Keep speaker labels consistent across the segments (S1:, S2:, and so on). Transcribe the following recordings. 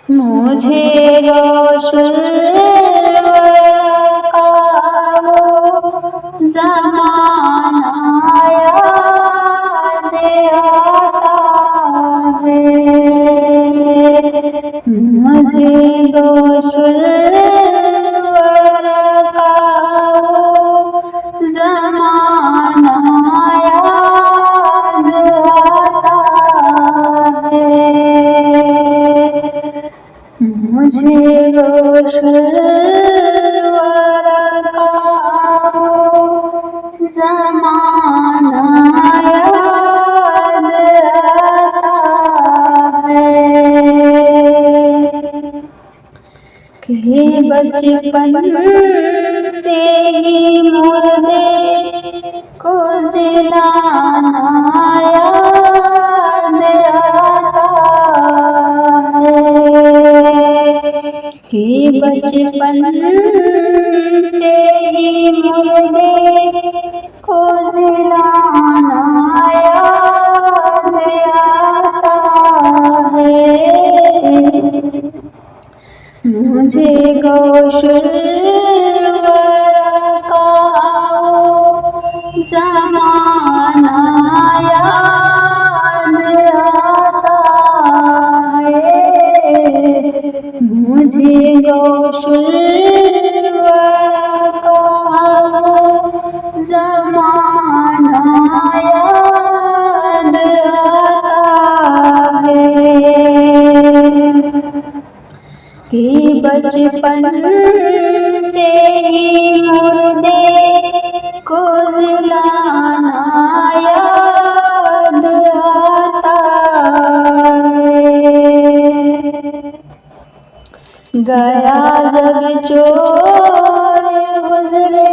S1: मुझे रोशनवर का वो ज़माना याद आता है। मुझे रोशनवर का वो ज़माना याद आता है। मुझे रोशनवर का वो ज़माना याद आता है कि बचपन से ही मुर्दे को जिलाना याद आता है कि बचपन से ही मुर्दे को जिलाना याद आता है। मुझे रोशनवर का वो ज़माना याद आता है। मुझे रोशनवर का वो ज़माना याद आता है कि बचपन से ही मुर्दे को जिलाना याद आता है। गया जब चोर गुजरे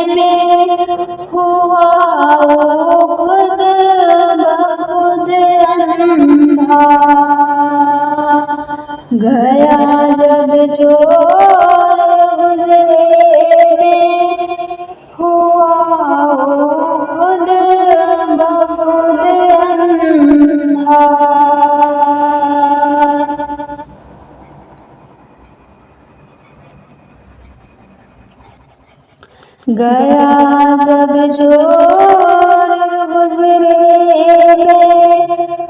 S1: में हुआ वो खुद बखुद अंधा। गया जब चोर गुजरे में हुआ वो खुद बखुद अंधा। गया जब चोर गुजरे में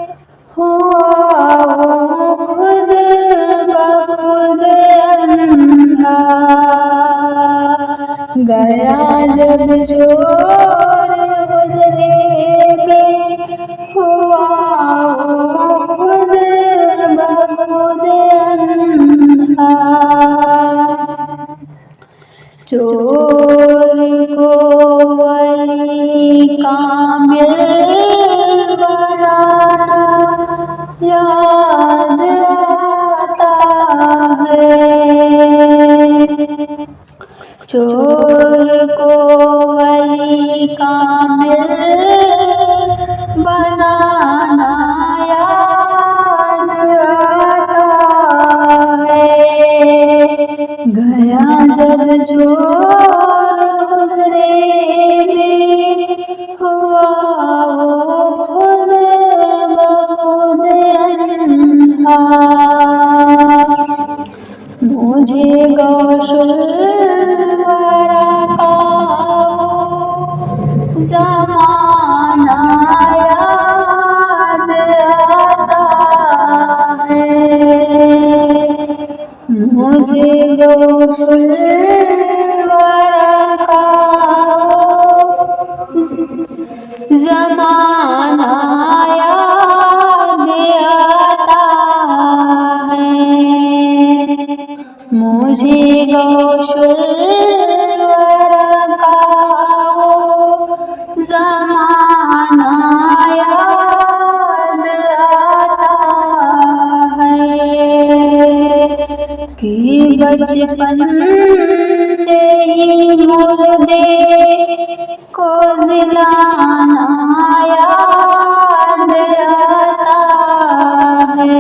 S1: हुआ वो खुद बखुद अंधा। गया जब चोर गुजरे में हुआ वो खुद बखुद अंधा। चोर को वली कामिल बनाना याद आता है। चोर को वली कामिल बनाना याद आता है। गया जब चोर गुजरे में हुआ वो खुद बखुद अंधा। मुझे रोशनवर का वो ज़माना याद आता है। मुझे रोशनवर का वो ज़माना याद आता है। मुझे रोशनवर का वो ज़माना याद आता है कि बचपन से ही मुर्दे को जिलाना याद आता है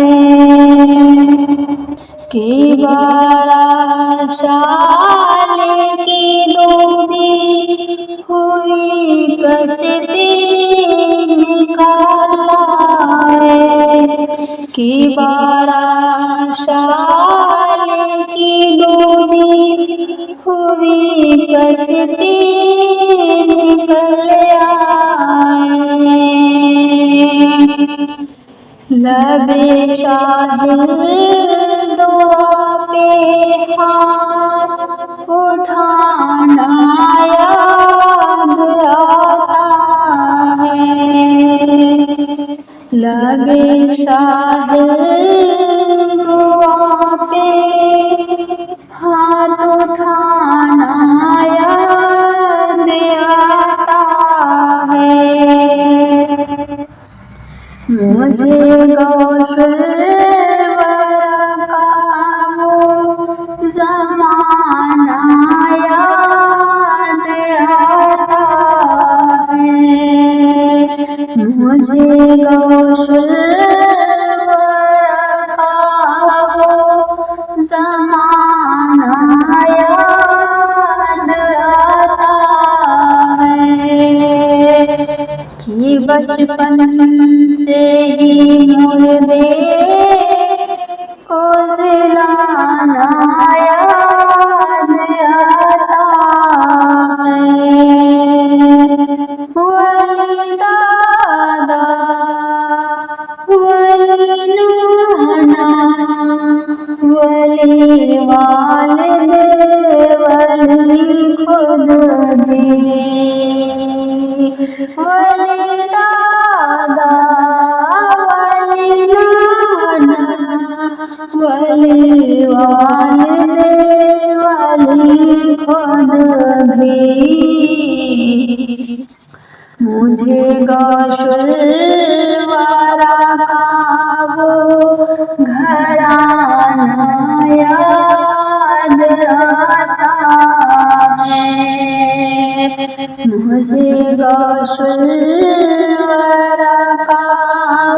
S1: कि 12 साल की दूरी हुई कसती निकाला है कि 12 शाल की डोरी हुई कसती निकल आए। लबे शाहिद दुआ पे हाथ उठाना याद आता है। लबे शाहिद दुआ पे हाथ उठाना याद आता है। मुझे गौशर का वो ज़माना याद आता है। मुझे गौशर का वो ज़माना याद आता है कि बचपन से ही मुर्दे को जिलाना याद आता है। वली दादा वली नाना वली वालिद वली खुद भी। वली दादा वली नाना वली वालिद वली खुद भी। मुझे गौशवारा का वो घराना याद आता है। मुझे गौशवारा का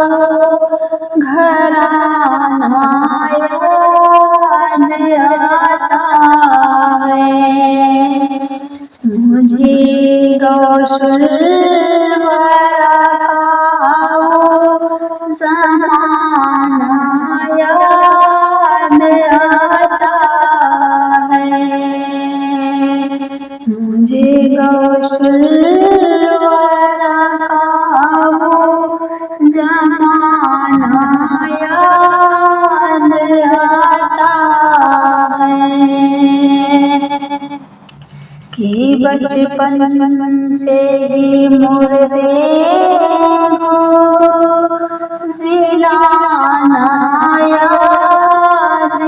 S1: वो घराना याद आता है। मुझे गौशवारा का वो ज़माना याद आता है। मुझे गौशवारा का वो ज़माना याद आता है कि बचपन से ही मुर्दे को जिलाना याद